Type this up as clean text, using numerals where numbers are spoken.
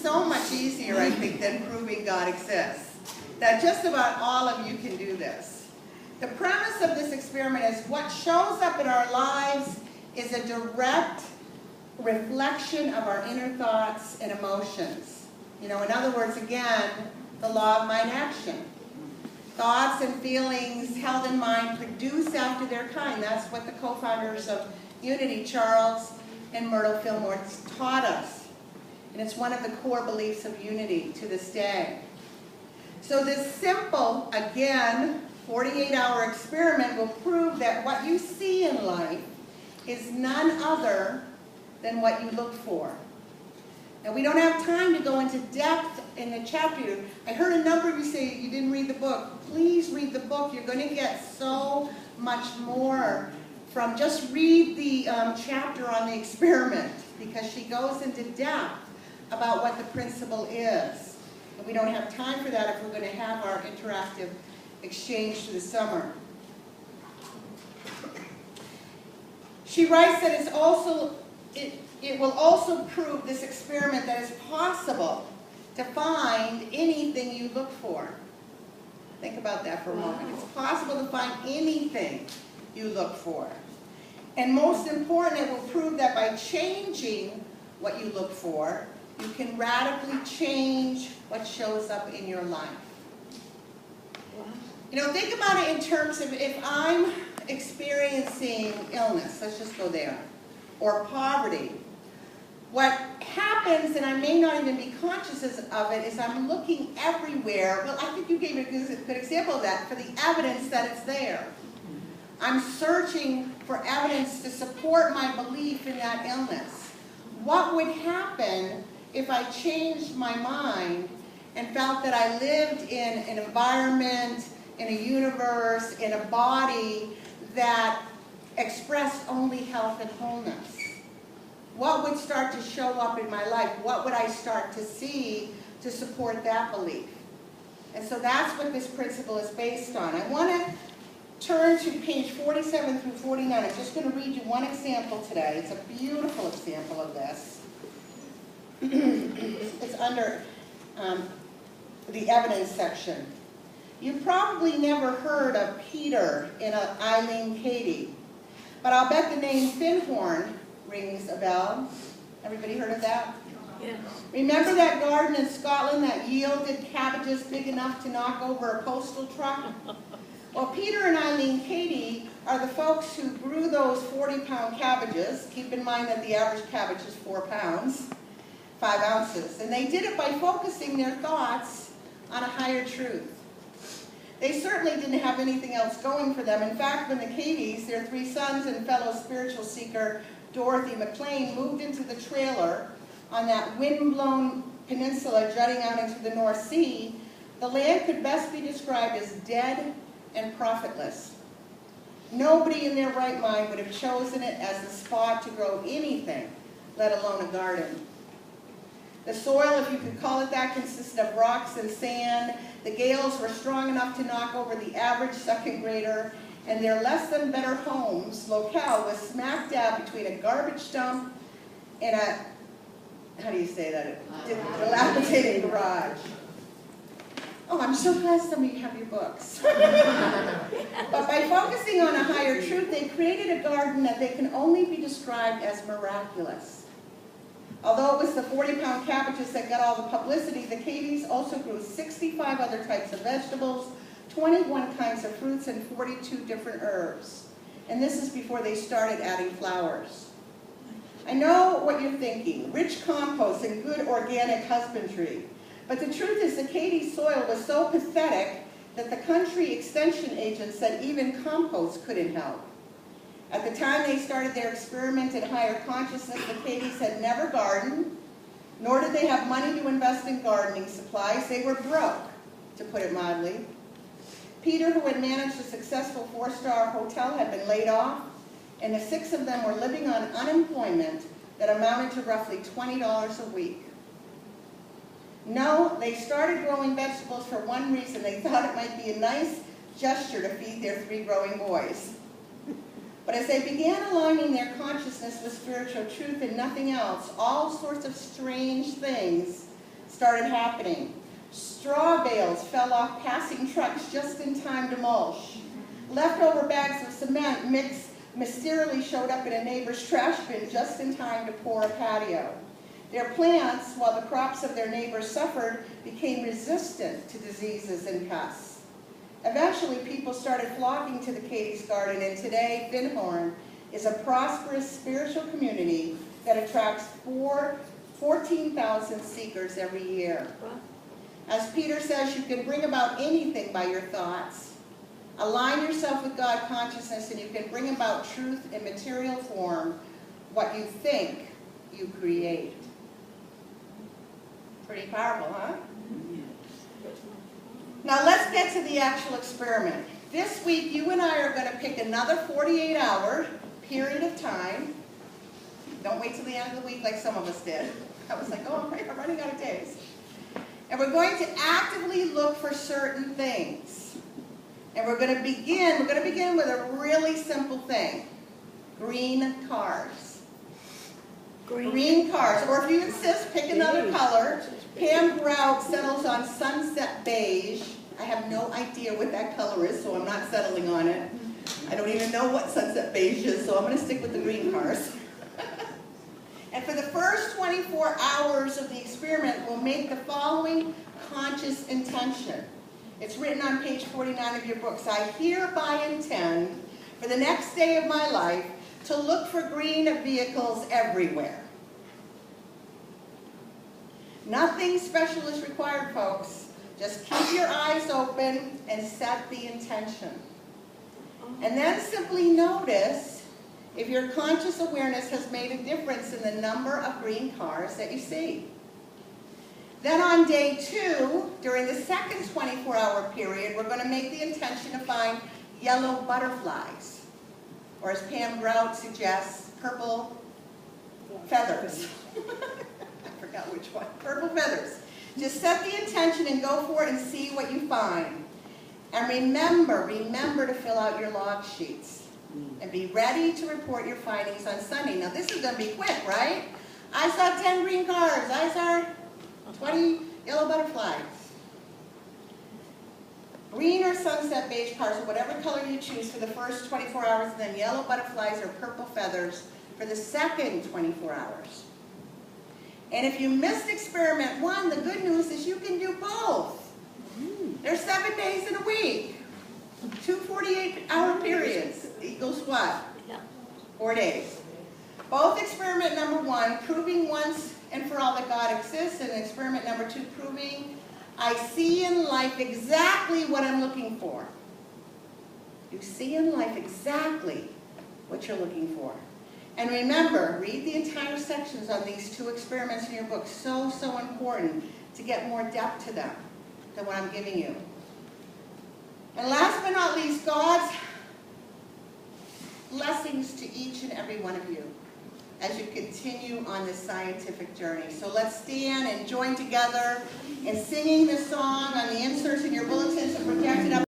so much easier, I think, than proving God exists. That just about all of you can do this. The premise of this experiment is what shows up in our lives is a direct reflection of our inner thoughts and emotions. You know, in other words, again, the law of mind action. Thoughts and feelings held in mind produce after their kind. That's what the co-founders of Unity, Charles and Myrtle Fillmore, taught us. And it's one of the core beliefs of Unity to this day. So this simple, again, 48-hour experiment will prove that what you see in life is none other than what you look for. Now, we don't have time to go into depth in the chapter. I heard a number of you say you didn't read the book. Please read the book. You're going to get so much more from just read the chapter on the experiment, because she goes into depth about what the principle is. And we don't have time for that if we're going to have our interactive exchange through the summer. She writes that it will also prove, this experiment, that it's possible to find anything you look for. Think about that for a moment. It's possible to find anything you look for. And most important, it will prove that by changing what you look for, you can radically change what shows up in your life. You know, think about it in terms of if I'm experiencing illness, let's just go there, or poverty. What happens, and I may not even be conscious of it, is I'm looking everywhere. Well, I think you gave a good example of that, for the evidence that it's there. I'm searching for evidence to support my belief in that illness. What would happen if I changed my mind and felt that I lived in an environment, in a universe, in a body that expressed only health and wholeness? What would start to show up in my life? What would I start to see to support that belief? And so that's what this principle is based on. I want to turn to page 47 through 49. I'm just going to read you one example today. It's a beautiful example of this. It's under the evidence section. You've probably never heard of Peter and Eileen Cady, but I'll bet the name Finhorn rings a bell. Everybody heard of that? Yes. Remember that garden in Scotland that yielded cabbages big enough to knock over a postal truck? Well, Peter and Eileen Cady are the folks who grew those 40-pound cabbages. Keep in mind that the average cabbage is 4 pounds, 5 ounces. And they did it by focusing their thoughts on a higher truth. They certainly didn't have anything else going for them. In fact, when the Cadys, their 3 sons and fellow spiritual seeker Dorothy McLean, moved into the trailer on that wind-blown peninsula jutting out into the North Sea, the land could best be described as dead and profitless. Nobody in their right mind would have chosen it as the spot to grow anything, let alone a garden. The soil, if you could call it that, consisted of rocks and sand. The gales were strong enough to knock over the average second grader, and their less than better homes locale was smack dab between a garbage dump and a, how do you say that, dilapidated garage. Oh, I'm so glad some of you have your books. But by focusing on a higher truth, they created a garden that they can only be described as miraculous. Although it was the 40-pound cabbages that got all the publicity, the Cadys also grew 65 other types of vegetables, 21 kinds of fruits, and 42 different herbs. And this is before they started adding flowers. I know what you're thinking, rich compost and good organic husbandry. But the truth is the Cady soil was so pathetic that the country extension agent said even compost couldn't help. At the time they started their experiment in higher consciousness, the Cadys had never gardened, nor did they have money to invest in gardening supplies. They were broke, to put it mildly. Peter, who had managed a successful 4-star hotel, had been laid off, and the 6 of them were living on unemployment that amounted to roughly $20 a week. No, they started growing vegetables for one reason. They thought it might be a nice gesture to feed their 3 growing boys. But as they began aligning their consciousness with spiritual truth and nothing else, all sorts of strange things started happening. Straw bales fell off passing trucks just in time to mulch. Leftover bags of cement mysteriously showed up in a neighbor's trash bin just in time to pour a patio. Their plants, while the crops of their neighbors suffered, became resistant to diseases and pests. Eventually, people started flocking to the Katie's Garden, and today, Vinhorn is a prosperous spiritual community that attracts 14,000 seekers every year. As Peter says, you can bring about anything by your thoughts. Align yourself with God consciousness, and you can bring about truth in material form. What you think, you create. Pretty powerful, huh? Now let's get to the actual experiment. This week, you and I are going to pick another 48-hour period of time. Don't wait till the end of the week like some of us did. I was like, oh, I'm running out of days. And we're going to actively look for certain things. And we're going to begin with a really simple thing. Green cars. Green cars. Or if you insist, pick another color. Pam Grout settles on sunset beige. I have no idea what that color is, so I'm not settling on it. I don't even know what sunset beige is, so I'm going to stick with the green cars. And for the first 24 hours of the experiment, we'll make the following conscious intention. It's written on page 49 of your books. I hereby intend, for the next day of my life, to look for green vehicles everywhere. Nothing special is required, folks. Just keep your eyes open and set the intention. And then simply notice if your conscious awareness has made a difference in the number of green cars that you see. Then on day 2, during the second 24-hour period, we're going to make the intention to find yellow butterflies, or as Pam Grout suggests, purple feathers. I forgot which one. Purple feathers. Just set the intention and go for it and see what you find. And remember to fill out your log sheets. And be ready to report your findings on Sunday. Now this is going to be quick, right? I saw 10 green cars. I saw 20 yellow butterflies. Green or sunset beige cars, or whatever color you choose for the first 24 hours, and then yellow butterflies or purple feathers for the second 24 hours. And if you missed experiment 1, the good news is you can do both. There's 7 days in a week. 2 48-hour periods equals what? 4 days. Both experiment number 1, proving once and for all that God exists, and experiment number 2, proving I see in life exactly what I'm looking for. You see in life exactly what you're looking for. And remember, read the entire sections on these 2 experiments in your book. So important to get more depth to them than what I'm giving you. And last but not least, God's blessings to each and every one of you as you continue on this scientific journey. So let's stand and join together in singing this song on the inserts in your bulletins and project it up.